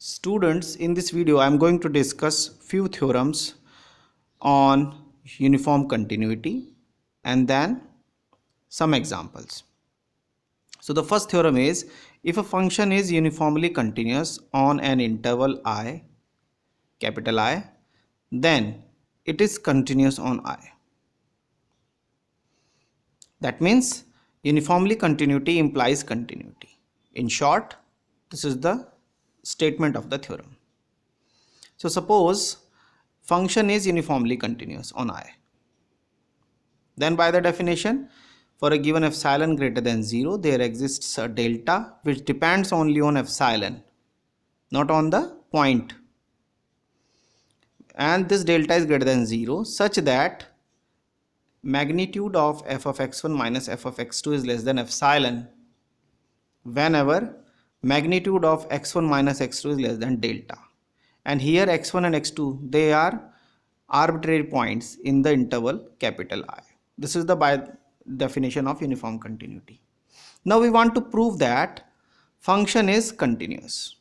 Students, in this video I am going to discuss few theorems on uniform continuity and then some examples. So the first theorem is, if a function is uniformly continuous on an interval I, capital I, then it is continuous on I. That means uniformly continuity implies continuity. In short, this is the statement of the theorem. So suppose function is uniformly continuous on I. Then by the definition, for a given epsilon greater than 0, there exists a delta which depends only on epsilon, not on the point. And this delta is greater than 0 such that magnitude of f of x1 minus f of x2 is less than epsilon whenever magnitude of x1 minus x2 is less than delta. And here x1 and x2, they are arbitrary points in the interval capital I. This is the by definition of uniform continuity. Now we want to prove that function is continuous.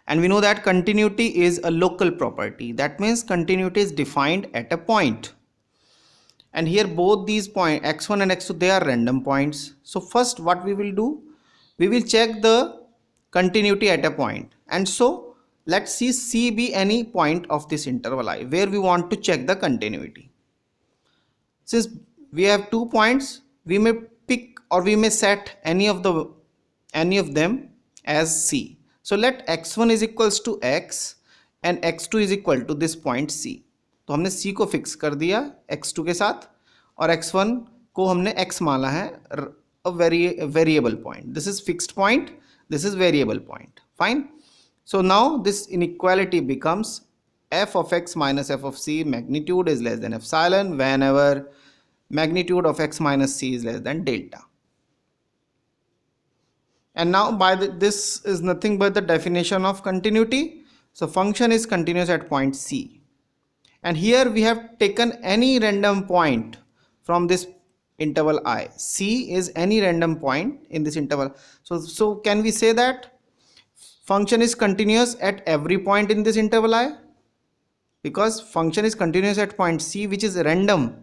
And we know that continuity is a local property. That means continuity is defined at a point. And here both these points, x1 and x2, they are random points. So first what we will do, we will check the continuity at a point. And so let's see C be any point of this interval I where we want to check the continuity. Since we have 2 points, we may pick or we may set any of them as C. So let x1 is equals to x and x2 is equal to this point C. तो हमने C को fix कर दिया x2 के साथ और x1 को हमने x माना है a variable point. This is fixed point, this is variable point. Fine. So now this inequality becomes f of x minus f of c magnitude is less than epsilon whenever magnitude of x minus c is less than delta. And now by this is nothing but the definition of continuity. So function is continuous at point C. And here we have taken any random point from this interval I. C is any random point in this interval. So can we say that function is continuous at every point in this interval I? Because function is continuous at point C, which is a randomly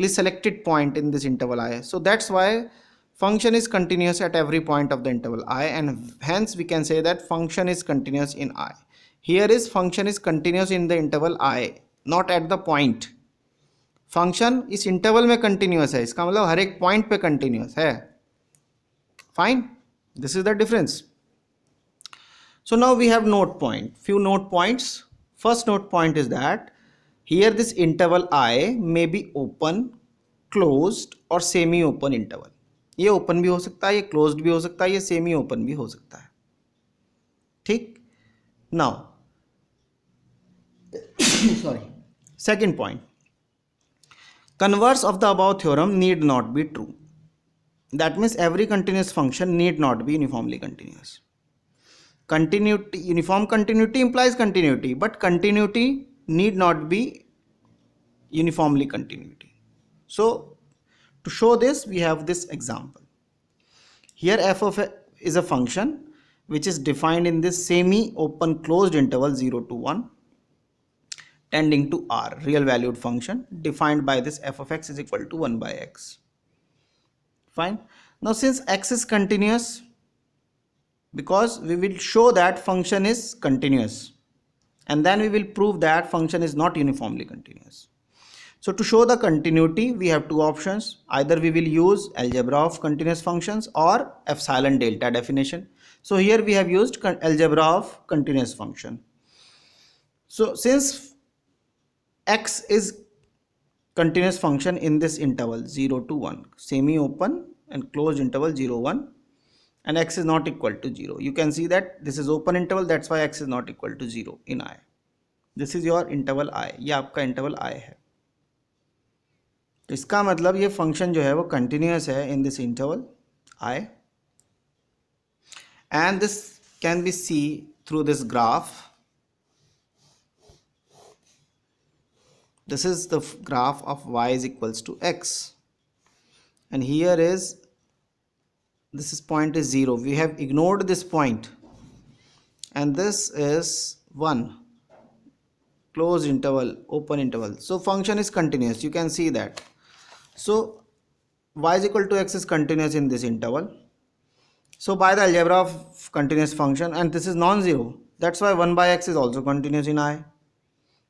selected point in this interval I. So that's why function is continuous at every point of the interval I, and hence we can say that function is continuous in I. Here is function is continuous in the interval I, not at the point. Function इस interval में continuous है, इसका मतलब हर एक point पे continuous है. Fine, this is the difference. So now we have note point, few note points. First note point is that here this interval I may be open, closed or semi open interval. ये open भी हो सकता है, ये closed भी हो सकता है, ये सेमी ओपन भी हो सकता है. ठीक. Now sorry, second point, converse of the above theorem need not be true. That means every continuous function need not be uniformly continuous. Continuity, uniform continuity implies continuity, but continuity need not be uniformly continuity. So to show this, we have this example. Here f of x is a function which is defined in this semi-open closed interval 0 to 1 tending to R, real valued function defined by this f of x is equal to 1 by x. Fine. Now since x is continuous, because we will show that function is continuous and then we will prove that function is not uniformly continuous. So to show the continuity, we have two options. Either we will use algebra of continuous functions or epsilon delta definition. So here we have used algebra of continuous function. So since x is continuous function in this interval 0 to 1, semi open and closed interval 0 1, and x is not equal to 0. You can see that this is open interval, that's why x is not equal to 0 in I. This is your interval I, ये आपका interval I है. तो इसका मतलब ये function जो है वो कंटिन्यूअस है in this interval I, and this can be see through this graph. This is the graph of y is equals to x, and here is this is point is 0. We have ignored this point and this is 1, closed interval, open interval. So function is continuous, you can see that. So y is equal to x is continuous in this interval. So by the algebra of continuous function, and this is non-zero, that's why 1 by x is also continuous in I.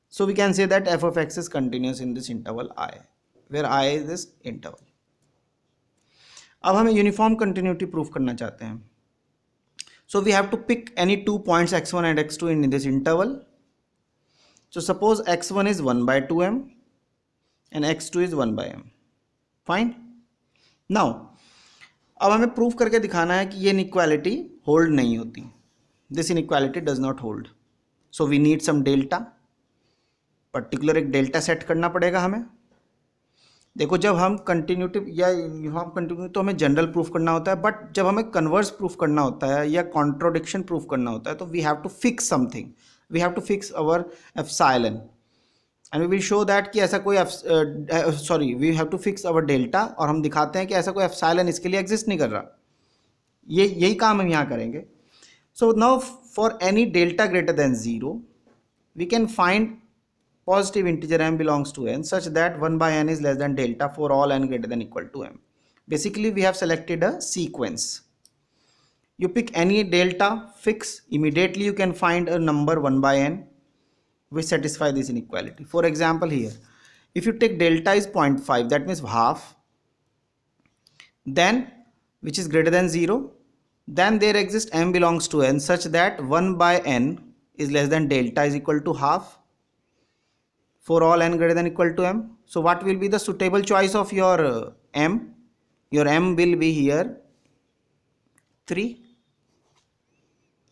So we can say that f of x is continuous in this interval I, where I is this interval. अब हमें uniform continuity proof करना चाहते हैं. So we have to pick any 2 points x1 and x2 in this interval. So suppose x1 is 1 by 2m and x2 is 1 by m. Fine. Now अब हमें proof करके दिखाना है कि ये इनइक्वालिटी होल्ड नहीं होती. This inequality does not hold. So we need some delta. Particular एक डेल्टा सेट करना पड़ेगा हमें. देखो, जब हम कंटिन्यूटी या यूनिफॉर्म कंटिन्यूटी तो हमें जनरल प्रूफ करना होता है, बट जब हमें कन्वर्स प्रूफ करना होता है या कॉन्ट्रोडिक्शन प्रूफ करना होता है तो we have to fix something. We have to fix our epsilon and we will show that कि ऐसा कोई we have to fix our delta, और हम दिखाते हैं कि ऐसा कोई एप्सिलॉन इसके लिए एग्जिस्ट नहीं कर रहा. यही काम हम यहाँ करेंगे. So now for any delta greater than 0 we can find positive integer m belongs to n such that 1 by n is less than delta for all n greater than equal to m. Basically we have selected a sequence. You pick any delta, fix, immediately you can find a number 1 by n which satisfy this inequality. For example, here if you take delta is 0.5, that means half, then which is greater than 0, then there exists m belongs to n such that 1 by n is less than delta is equal to half for all n greater than equal to m. So what will be the suitable choice of your m? Your m will be here 3.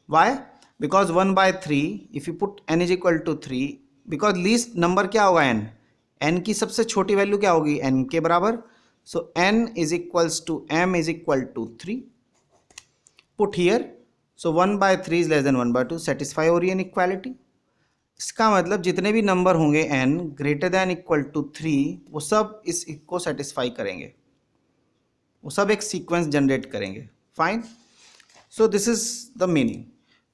Why? Because 1 by 3, if you put n is equal to 3, because least number क्या होगा n? n की सबसे छोटी value क्या होगी? n के बराबर. So n is equals to m is equal to 3. Put here. So 1 by 3 is less than 1 by 2. Satisfy हो रही है inequality. इसका मतलब जितने भी नंबर होंगे n greater than equal to 3 वो सब इसको सेटिस्फाई करेंगे, वो सब एक सीक्वेंस जनरेट करेंगे. Fine. So this is the meaning.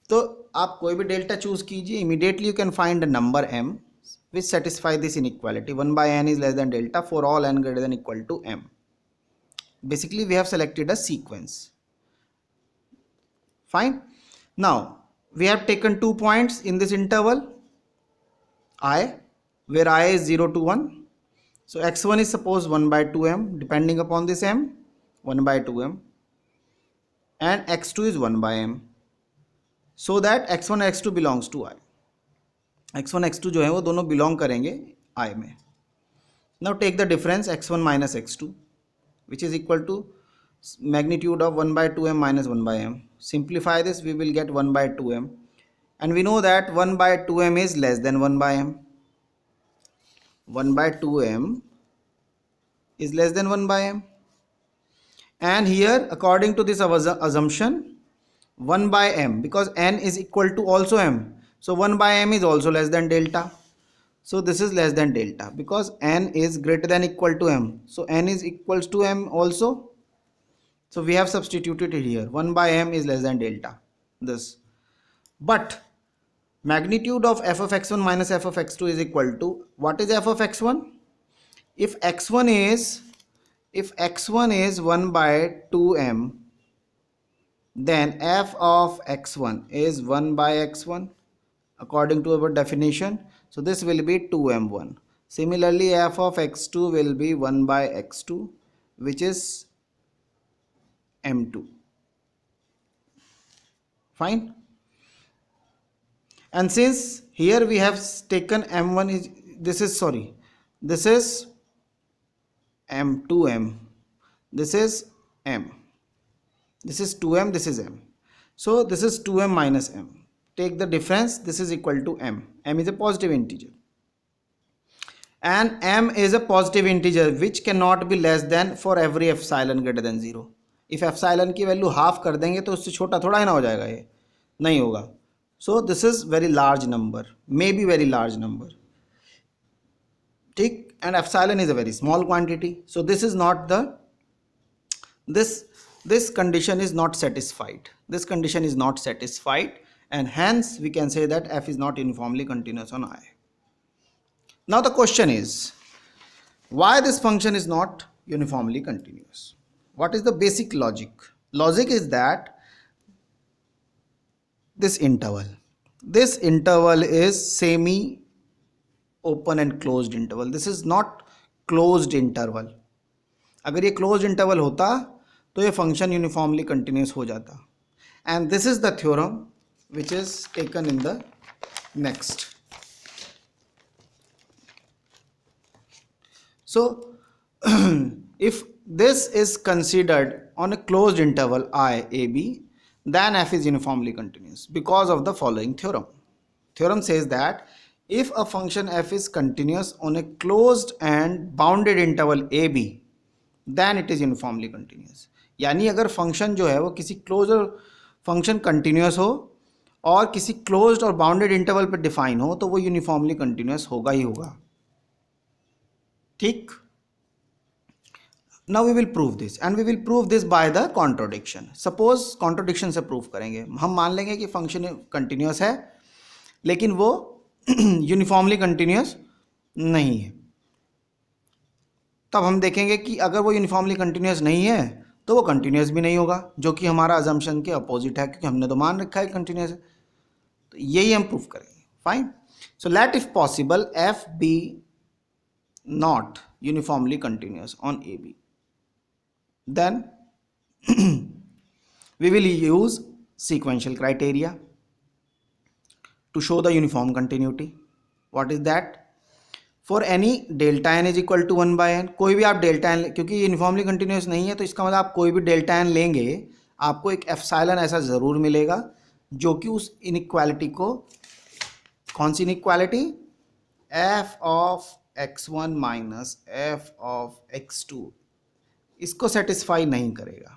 तो आप कोई भी डेल्टा चूज कीजिए, immediately you can find a number m which satisfy this inequality. 1 by n is less than delta for all n greater than equal to m. Basically we have selected a sequence. Fine. Now we have taken 2 points in this interval I, where I is 0 to 1. So x1 is suppose 1 by 2m, depending upon this m, 1 by 2m, and x2 is 1 by m, so that x1 and x2 belongs to I. x1 x2 जो है वो दोनों belong करेंगे I में. Now take the difference x1 minus x2, which is equal to magnitude of 1 by 2m minus 1 by m. Simplify this, we will get 1 by 2m. And we know that 1 by 2m is less than 1 by m. 1 by 2m is less than 1 by m. And here, according to this assumption, 1 by m, because n is equal to also m. So 1 by m is also less than delta. So this is less than delta because n is greater than equal to m. So n is equals to m also. So we have substituted it here. 1 by m is less than delta. This. But magnitude of f of x1 minus f of x2 is equal to, what is f of x1? If x1 is 1 by 2m, then f of x1 is 1 by x1 according to our definition. So this will be 2m1. Similarly, f of x2 will be 1 by x2, which is m2. Fine. And since here we have taken m1 is this is m2m, this is m, this is 2m, this is m. So this is 2m minus m. Take the difference, this is equal to m. M is a positive integer and m is a positive integer which cannot be less than for every epsilon greater than 0. If epsilon की value half कर देंगे तो उससे छोटा थोड़ा ही ना हो जाएगा, ये नहीं होगा. So this is very large number, maybe very large number. ठीक. And epsilon is a very small quantity. So this is not the, this condition is not satisfied. This condition is not satisfied and hence we can say that f is not uniformly continuous on I. Now the question is, why this function is not uniformly continuous? What is the basic logic? Logic is that this interval is semi open and closed interval. This is not closed interval. अगर ये closed interval होता तो ये function uniformly continuous हो जाता. And this is the theorem which is taken in the next. So if this is considered on a closed interval I, A, B, then f is uniformly continuous because of the following theorem. Theorem says that if a function f is continuous on a closed and bounded interval a b, then it is uniformly continuous. यानी अगर function जो है वो किसी close function continuous हो और किसी closed और बाउंडेड इंटरवल पर डिफाइन हो तो वो यूनिफॉर्मली कंटिन्यूस होगा ही होगा. ठीक. Now we will prove this and we will prove this by the contradiction. Suppose contradiction से prove करेंगे. हम मान लेंगे कि फंक्शन कंटिन्यूस है लेकिन वो यूनिफॉर्मली कंटिन्यूस नहीं है. तब हम देखेंगे कि अगर वो यूनिफॉर्मली कंटिन्यूस नहीं है तो वो कंटिन्यूस भी नहीं होगा, जो कि हमारा अजम्पशन के अपोजिट है, क्योंकि हमने तो मान रखा है कंटिन्यूस है. तो यही हम प्रूफ करेंगे. Fine. So let if possible f be not uniformly continuous on a b, then we will use sequential criteria to show the uniform continuity. What is that? For any delta n is equal to 1 by n, कोई भी आप delta n, क्योंकि uniformly continuous नहीं है तो इसका मतलब आप कोई भी डेल्टा n लेंगे आपको एक एप्सिलॉन ऐसा ज़रूर मिलेगा जो कि उस इनइक्वालिटी को, कौन सी inequality, f of x1 minus f of x2, इसको सेटिस्फाई नहीं करेगा.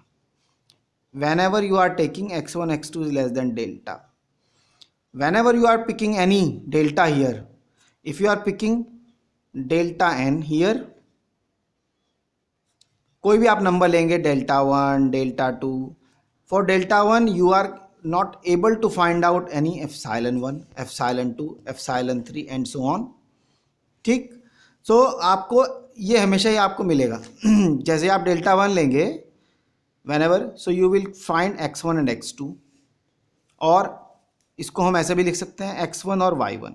whenever you are taking x1 x2 is less than delta, whenever you are picking any delta here, if you are picking delta n here, कोई भी आप number लेंगे, delta 1 delta 2, for delta 1 you are not able to find out any epsilon 1 epsilon 2 epsilon 3 and so on. ठीक. सो आपको ये हमेशा ही आपको मिलेगा. जैसे आप डेल्टा 1 लेंगे whenever, so you will find x1 and x2, और इसको हम ऐसे भी लिख सकते हैं x1 और y1.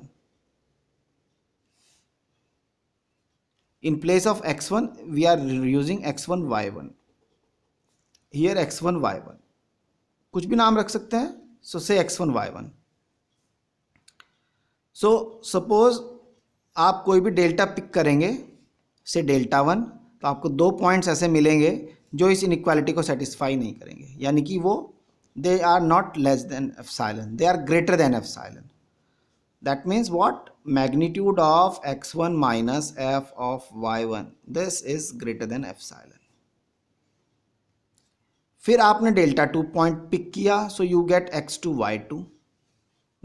in place of x1 we are using x1 y1, here x1 y1, कुछ भी नाम रख सकते हैं. so say x1 y1. so suppose आप कोई भी डेल्टा पिक करेंगे से डेल्टा 1, तो आपको दो पॉइंट्स ऐसे मिलेंगे जो इस इनइक्वालिटी को सेटिस्फाई नहीं करेंगे, यानी कि वो they are not less than epsilon, they are greater than epsilon. That means what, magnitude of x1 minus f of y1, this is greater than epsilon. फिर आपने डेल्टा 2 पॉइंट पिक किया, so you get x2 y2.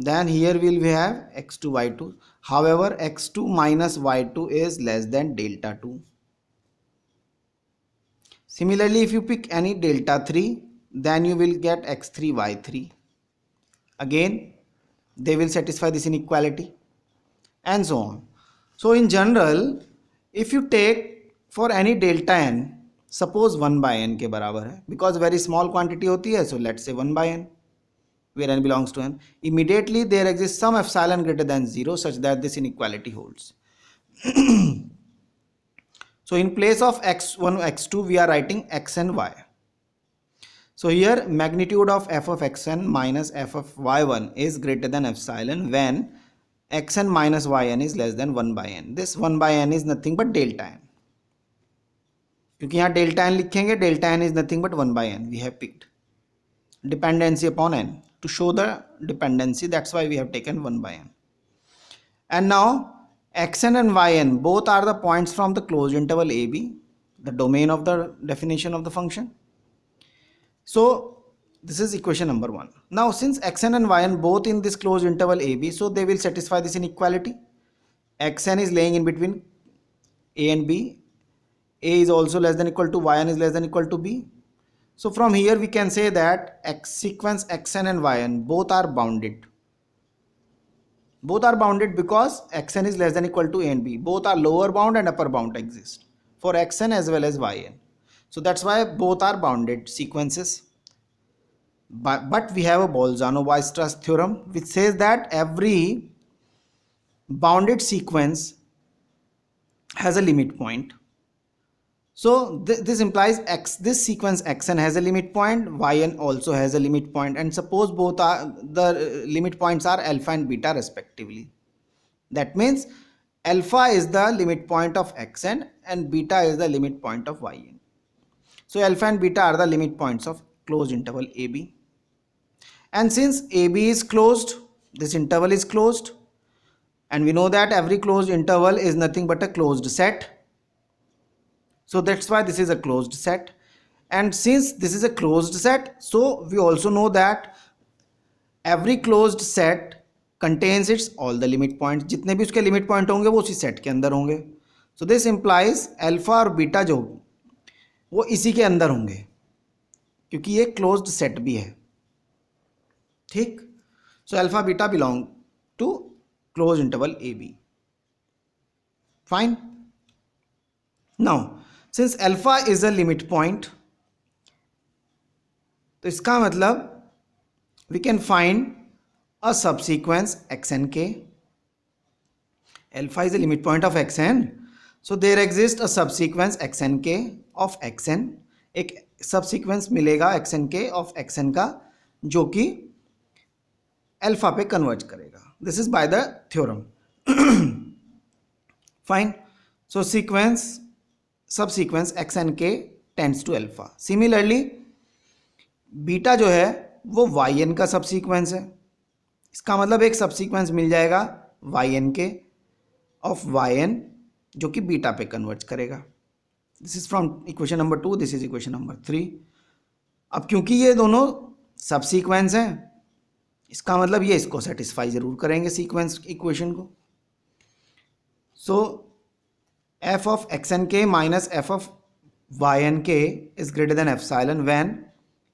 then here will we have x2 y2. however x2 minus y2 is less than delta 2. similarly if you pick any delta 3, then you will get x3 y3. again they will satisfy this inequality and so on. so in general if you take for any delta n, suppose 1 by n के बराबर है, because very small quantity होती है, so let's say 1 by n where n belongs to n, immediately there exists some epsilon greater than 0 such that this inequality holds. so in place of x1 x2 we are writing x and y. so here magnitude of f of xn minus f of y1 is greater than epsilon when xn minus yn is less than 1 by n. this 1 by n is nothing but delta n, क्योंकि यहाँ delta n लिखेंगे, delta n is nothing but 1 by n. we have picked dependency upon n to show the dependency, that's why we have taken 1 by n. and now xn and yn both are the points from the closed interval ab, the domain of the definition of the function. so this is equation number 1. now since xn and yn both in this closed interval ab, so they will satisfy this inequality. xn is laying in between a and b, a is also less than equal to, yn is less than equal to b. So from here we can say that sequence xn and yn both are bounded. Both are bounded because xn is less than equal to a and b. Both are lower bound and upper bound exist for xn as well as yn. So that's why both are bounded sequences. But we have a Bolzano-Weierstrass theorem which says that every bounded sequence has a limit point. So this implies this sequence xn has a limit point, yn also has a limit point, and suppose both are the limit points are alpha and beta respectively. That means alpha is the limit point of xn and beta is the limit point of yn. So alpha and beta are the limit points of closed interval AB. And since AB is closed, this interval is closed, and we know that every closed interval is nothing but a closed set. So that's why this is a closed set. And since this is a closed set, so we also know that every closed set contains its all the limit points. जितने भी उसके limit point होंगे वो उसी set के अंदर होंगे. So this implies alpha और beta जो वो इसी के अंदर होंगे क्योंकि ये closed set भी है. ठीक. So alpha beta belong to closed interval AB. Fine. Now since alpha is a limit point, तो इसका मतलब we can find a subsequence xnk. Alpha is the limit point of xn, so there exists a subsequence xnk of xn. एक subsequence मिलेगा xnk of xn का जो कि alpha पे converge करेगा. This is by the theorem. Fine. So subsequence xnk tends to alpha. Similarly beta जो है वो yn का सबसीक्वेंस है. इसका मतलब एक सबसीक्वेंस मिल जाएगा yn के ऑफ yn जो कि बीटा पे कन्वर्ज करेगा. This is from equation number 2, this is equation number 3. अब क्योंकि ये दोनों सबसीक्वेंस हैं, इसका मतलब ये इसको सेटिस्फाई जरूर करेंगे सीक्वेंस इक्वेशन को. सो f of xnk minus f ofynk is greater than epsilon when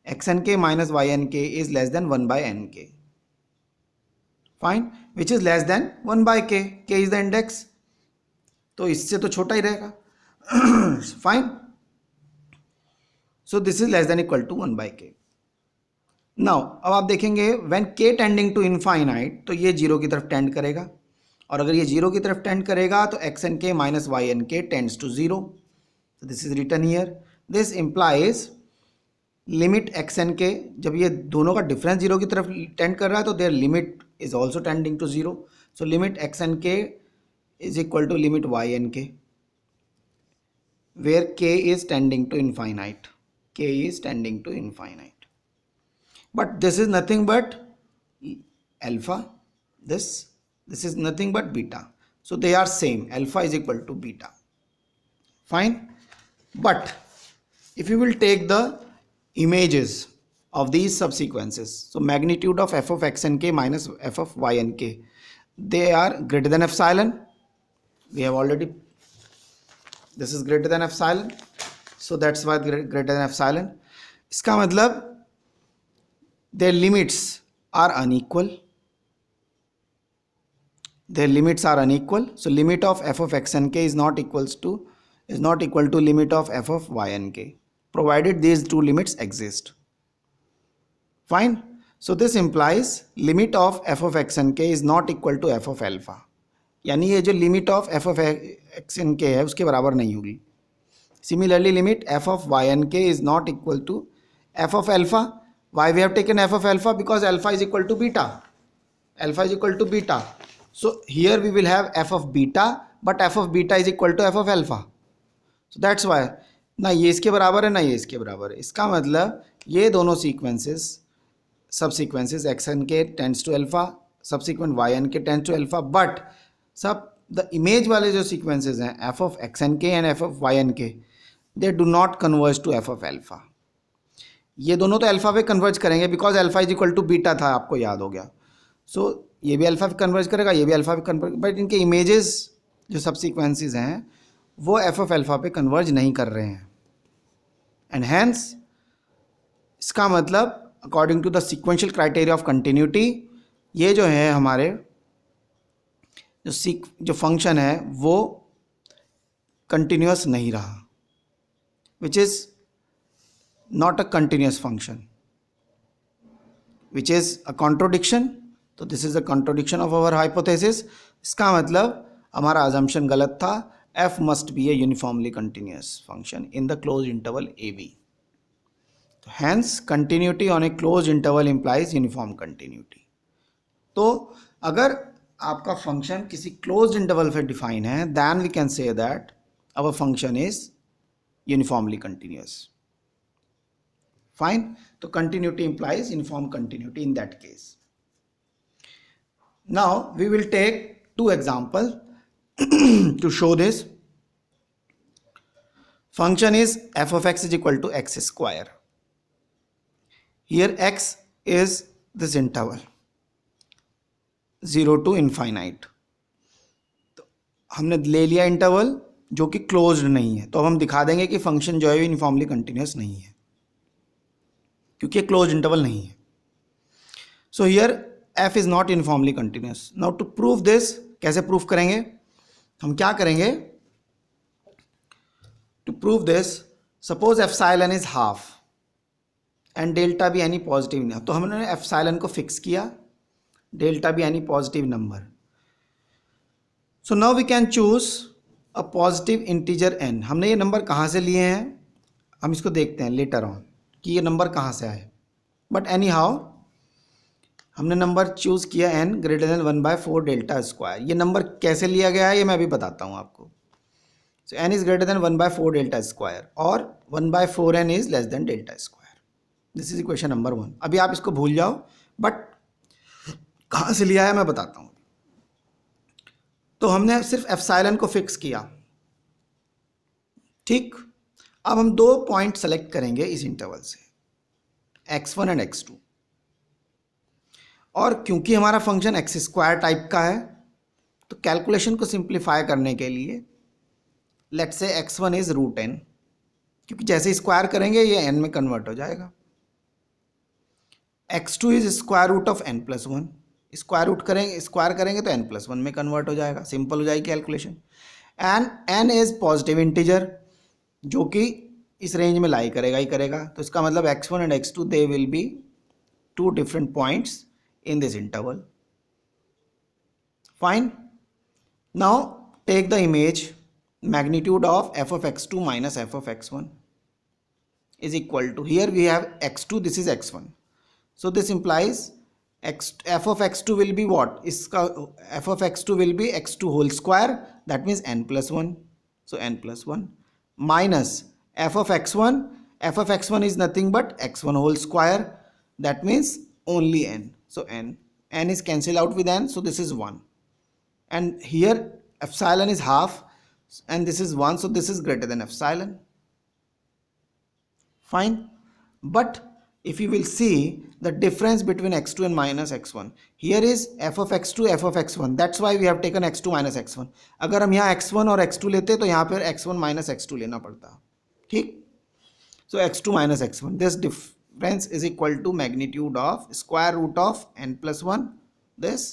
xnk minus ynk is less than 1 by nk. Fine, which is less than 1 by k. K is the index, तो इससे तो छोटा ही रहेगा. Fine. So this is less than equal to 1 by k. Now अब आप देखेंगे when k tending to infinite तो ये जीरो की तरफ टेंड करेगा, और अगर ये जीरो की तरफ टेंड करेगा तो xnk minus ynk tends to 0. So this is written here. This implies limit xnk, जब ये दोनों का डिफरेंस जीरो की तरफ टेंड कर रहा है तो their limit is also tending to 0. So limit xnk is equal to limit ynk where k is tending to infinite. k is tending to infinite, but this is nothing but alpha, this is nothing but beta. So they are same. Alpha is equal to beta. Fine. But if you will take the images of these subsequences, so magnitude of f of xnk minus f of ynk, they are greater than epsilon. We have already, this is greater than epsilon, so that's why greater than epsilon. इसका मतलब their limits are unequal. Their limits are unequal. So limit of f of xnk is not equal to limit of f of ynk, provided these two limits exist. Fine. So this implies limit of f of xnk is not equal to f of alpha. यानी ये जो limit of f of xnk है उसके बराबर नहीं होगी. Similarly limit f of ynk is not equal to f of alpha. Why we have taken f of alpha? Because alpha is equal to beta. Alpha is equal to beta. So here we will have f of beta, but f of beta is equal to f of alpha. So that's why ना ये इसके बराबर है ना ये इसके बराबर है. इसका मतलब ये दोनों sequences subsequences xnk tends to alpha, subsequent ynk tends to alpha, but सब द इमेज वाले जो सीक्वेंसेस हैं f of xnk and f of ynk they do not converge to f of alpha. ये दोनों तो अल्फा पे converge करेंगे because alpha is equal to beta था, आपको याद हो गया. सो ये भी अल्फा पे कन्वर्ज करेगा, ये भी अल्फा पे कन्वर्ज, बट इनके इमेजेस जो सबसीक्वेंसेस हैं वो एफ ऑफ अल्फा पे कन्वर्ज नहीं कर रहे हैं, एंड हैंस इसका मतलब according to the sequential criteria of continuity, ये जो है हमारे जो फंक्शन है वो कंटिन्यूस नहीं रहा, which is not a continuous function, which is a contradiction. तो this is a contradiction of our hypothesis. इसका मतलब हमारा अजम्पशन गलत था. f must be a uniformly continuous function in the close interval ab. Hence continuity on a closed interval implies uniform continuity. तो अगर आपका function किसी क्लोज्ड इंटरवल पे डिफाइन है, then we can say that our function is uniformly continuous. Fine. तो continuity implies uniform continuity in that case. Now we will take two examples to show this. Function is f of x is equal to x square. Here x is this interval 0 to infinite. तो हमने ले लिया interval जो कि closed नहीं है, तो अब हम दिखा देंगे कि फंक्शन जो है यूनिफॉर्मली कंटिन्यूस नहीं है क्योंकि क्लोज इंटरवल नहीं है. So here f is not uniformly continuous. Now to prove this, कैसे प्रूव करेंगे? हम क्या करेंगे to prove this? Suppose epsilon is half and delta भी एनी पॉजिटिव नंबर. तो हमने एप्सिलॉन को फिक्स किया, डेल्टा भी any positive number. So now we can choose a positive integer n. हमने ये नंबर कहाँ से लिए हैं हम इसको देखते हैं लेटर ऑन कि ये नंबर कहाँ से आए. बट एनी हाउ हमने नंबर चूज़ किया n greater then 1/4 delta square. ये नंबर कैसे लिया गया है ये मैं अभी बताता हूँ आपको. सो n is greater then 1/4 delta square और 1/4n is less than delta square. This is equation number 1. अभी आप इसको भूल जाओ, बट कहाँ से लिया है मैं बताता हूँ. तो हमने सिर्फ एप्सिलॉन को फिक्स किया, ठीक. अब हम दो पॉइंट सेलेक्ट करेंगे इस इंटरवल से, x1 एंड x2. और क्योंकि हमारा फंक्शन एक्स स्क्वायर टाइप का है तो कैलकुलेशन को सिंप्लीफाई करने के लिए let's say x1 is √n, क्योंकि जैसे स्क्वायर करेंगे ये n में कन्वर्ट हो जाएगा. x2 is square root of n+1. Square करेंगे तो n+1 में कन्वर्ट हो जाएगा. सिंपल हो जाएगी calculation. And n is positive integer जो कि इस रेंज में लाई करेगा ही करेगा. तो इसका मतलब x1 and x2 they will be two different points in this interval. Fine. Now take the image magnitude of f of x2 minus f of x1 is equal to, here we have x2, this is x1. So this implies f of x2 will be what? F of x2 will be x2 whole square, that means n+1. So n+1 minus f of x1. F of x1 is nothing but x1 whole square, that means only n. So n is cancelled out with n, so this is 1. And here epsilon is half and this is 1, so this is greater than epsilon. Fine. But if you will see the difference between x2 and minus x1, here is f of x2, f of x1. That's why we have taken x2 minus x1. अगर हम यहाँ x1 और x2 लेते तो यहाँ पर x1 minus x2 लेना पड़ता, ठीक. So x2 minus x1, this difference is equal to magnitude of square root of n+1, this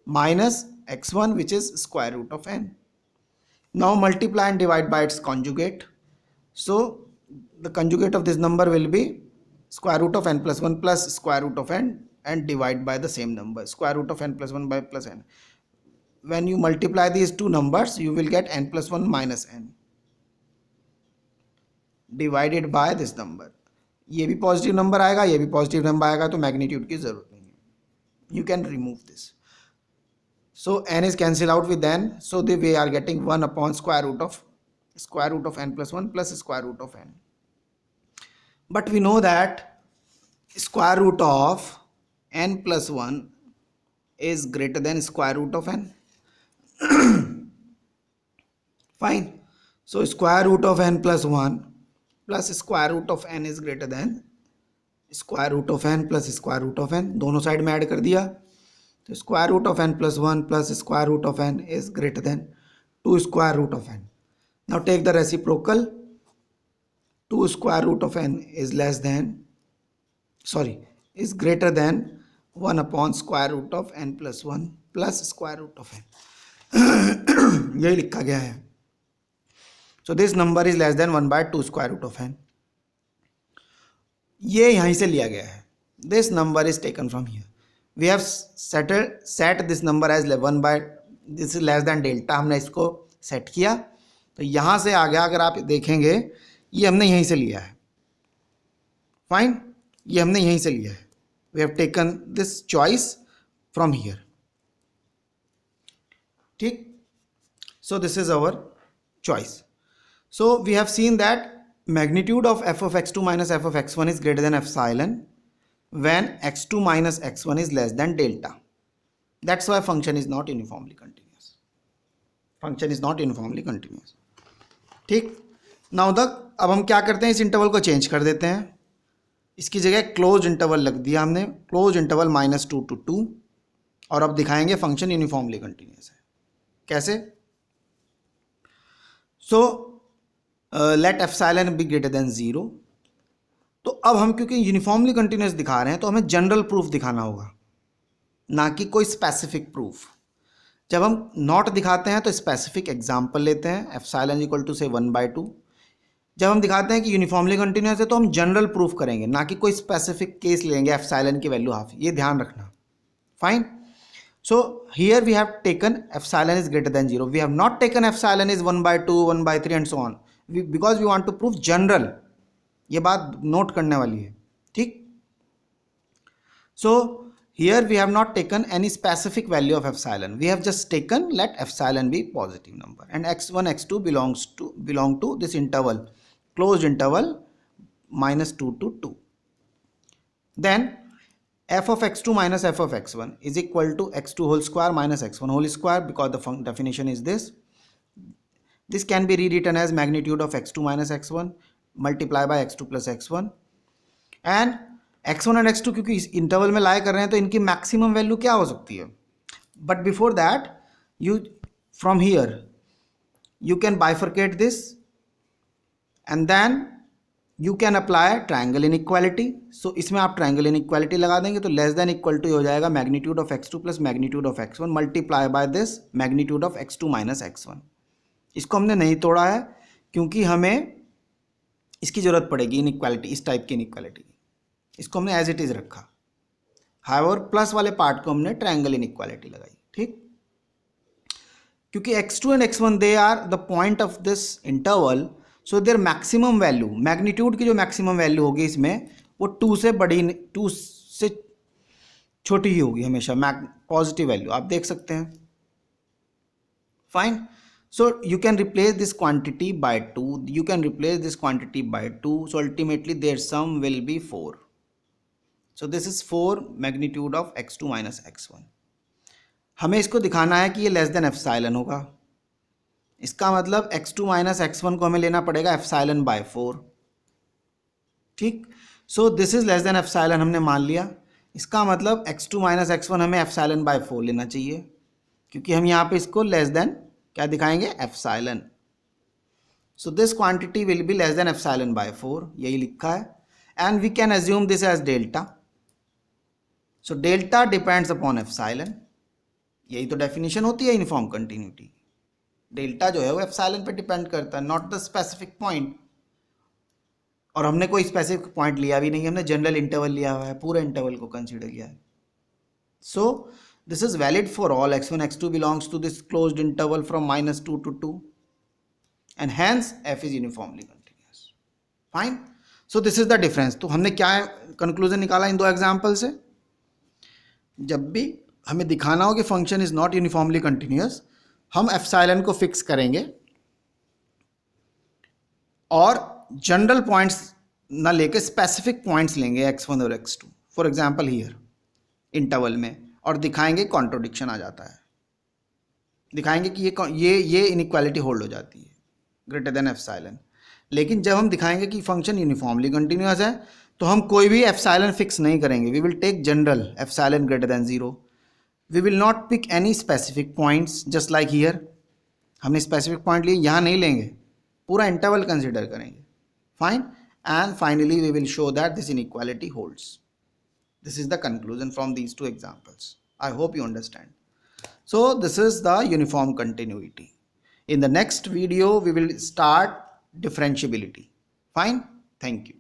minus x1 which is square root of n. Now multiply and divide by its conjugate. So the conjugate of this number will be square root of n+1 plus square root of n and divide by the same number, square root of n+1 by plus n. When you multiply these two numbers you will get n+1 minus n divided by this number. ये भी positive number आएगा, ये भी positive number आएगा, तो magnitude की जरूरत नहीं है. You can remove this. So n is cancel out with n, so the way are getting 1 upon square root of n+1 plus square root of n. But we know that square root of n+1 is greater than square root of n. Fine. So square root of n+1 plus square root of n is greater than square root of n plus square root of n. दोनों side में add कर दिया तो square root of n+1 plus square root of n is greater than 2 square root of n. Now take the reciprocal. 2 square root of n is less than sorry, is greater than 1 upon square root of n plus 1 plus square root of n. यही लिखा गया है. So this number is less than 1 by 2 square root of n. ये यहीं से लिया गया है. This number is taken from here. We have set this number as 1 by, this is less than delta. हमने इसको सेट किया तो यहाँ से आ गया. अगर आप देखेंगे ये हमने यहीं से लिया है. फाइन, ये हमने यहीं से लिया है. We have taken this choice from here. ठीक. So this is our choice. So we have seen that magnitude of f of x2 minus f of x1 is greater than epsilon when x2 minus x1 is less than delta. That's why function is not uniformly continuous. Function is not uniformly continuous. ठीक. Now तक अब हम क्या करते हैं, इस interval को change कर देते हैं. इसकी जगह क्लोज इंटरवल लग दिया हमने, क्लोज इंटरवल -2 to 2, और अब दिखाएंगे फंक्शन यूनिफॉर्मली कंटिन्यूस है. कैसे? So let epsilon be greater than 0. तो अब हम क्योंकि यूनिफॉर्मली कंटिन्यूस दिखा रहे हैं तो हमें जनरल प्रूफ दिखाना होगा, ना कि कोई स्पेसिफिक प्रूफ. जब हम नॉट दिखाते हैं तो स्पेसिफिक एग्जाम्पल लेते हैं, एप्सिलॉन इक्वल टू से 1/2. जब हम दिखाते हैं कि यूनिफॉर्मली कंटिन्यूस है तो हम जनरल प्रूफ करेंगे, ना कि कोई स्पेसिफिक केस लेंगे एप्सिलॉन की वैल्यू हाफ. ये ध्यान रखना. Fine. So here we have taken epsilon is greater than 0. We have not taken epsilon is 1/2, 1/3 and so on, because we want to prove general. ये बात नोट करने वाली है. ठीक. So here we have not taken any specific value of epsilon. We have just taken let epsilon be positive number, and x1 x2 belong to this interval, closed interval -2 to 2. Then f of x2 minus f of x1 is equal to x2 whole square minus x1 whole square, because the definition is this. This can be rewritten as magnitude of x2 minus x1 multiplied by x2 plus x1, and x1 and x2 क्योंकि इस interval में लाई कर रहे हैं तो इनकी maximum value क्या हो सकती है. But before that you from here you can bifurcate this and then you can apply triangle inequality. So इसमें आप ट्रायंगल इनइक्वालिटी लगा देंगे तो लेस देन इक्वल टू हो जाएगा magnitude of x2 plus magnitude of x1 multiply by this magnitude of x2 minus x1. इसको हमने नहीं तोड़ा है क्योंकि हमें इसकी जरूरत पड़ेगी इनइक्वालिटी, इस टाइप की इनइक्वालिटी. इसको हमने एज इट इज रखा. हाउएवर प्लस वाले पार्ट को हमने ट्रायंगल इनइक्वालिटी लगाई. ठीक. क्योंकि x2 and x1 they are the point of this interval, so their maximum value, magnitude की जो मैक्सिमम वैल्यू होगी इसमें वो 2 से बड़ी, 2 से छोटी ही होगी हमेशा. पॉजिटिव वैल्यू आप देख सकते हैं. Fine. So you can replace this quantity by 2, you can replace this quantity by 2, so ultimately their sum will be 4. So this is 4 magnitude of x2 minus x1. हमें इसको दिखाना है कि ये लेस देन एप्सिलॉन होगा. इसका मतलब x2 minus x1 को हमें लेना पड़ेगा एप्सिलॉन बाय 4. ठीक. सो this is less than epsilon हमने मान लिया. इसका मतलब x2 माइनस x1 हमें एप्सिलॉन बाय 4 लेना चाहिए, क्योंकि हम यहाँ पे इसको लेस देन क्या दिखाएंगे, epsilon. So this quantity will be less than epsilon by 4, यही लिखा है. And we can assume this as delta. So delta depends upon epsilon. यही तो डेफिनेशन होती है यूनिफॉर्म कंटिन्यूटी. डेल्टा जो है वो एप्सिलॉन पे डिपेंड करता है, नॉट द स्पेसिफिक पॉइंट. और हमने कोई स्पेसिफिक पॉइंट लिया भी नहीं, हमने जनरल इंटरवल लिया हुआ है, पूरे इंटरवल को कंसीडर किया है. सो this is valid for all x1 x2 belongs to this closed interval from -2 to 2, and hence f is uniformly continuous. Fine. So this is the difference. तो हमने क्या कंक्लूजन निकाला इन दो एग्जाम्पल से. जब भी हमें दिखाना हो कि function is not uniformly continuous, हम एप्सिलॉन को फिक्स करेंगे और जनरल पॉइंट्स ना लेके स्पेसिफिक पॉइंट्स लेंगे x1 और x2. For example here interval में, और दिखाएंगे कॉन्ट्रोडिक्शन आ जाता है. दिखाएंगे कि ये इनइक्वालिटी होल्ड हो जाती है ग्रेटर देन एप्सिलॉन. लेकिन जब हम दिखाएंगे कि फंक्शन यूनिफॉर्मली कंटिन्यूअस है तो हम कोई भी एप्सिलॉन फिक्स नहीं करेंगे. We will take general epsilon greater than 0. We will not pick any specific points just like here. हमने स्पेसिफिक पॉइंट लिए, यहाँ नहीं लेंगे, पूरा इंटरवल कंसिडर करेंगे. Fine. And finally we will show that this inequality holds. This is the conclusion from these two examples. I hope you understand. So this is the uniform continuity. In the next video, we will start differentiability. Fine. Thank you.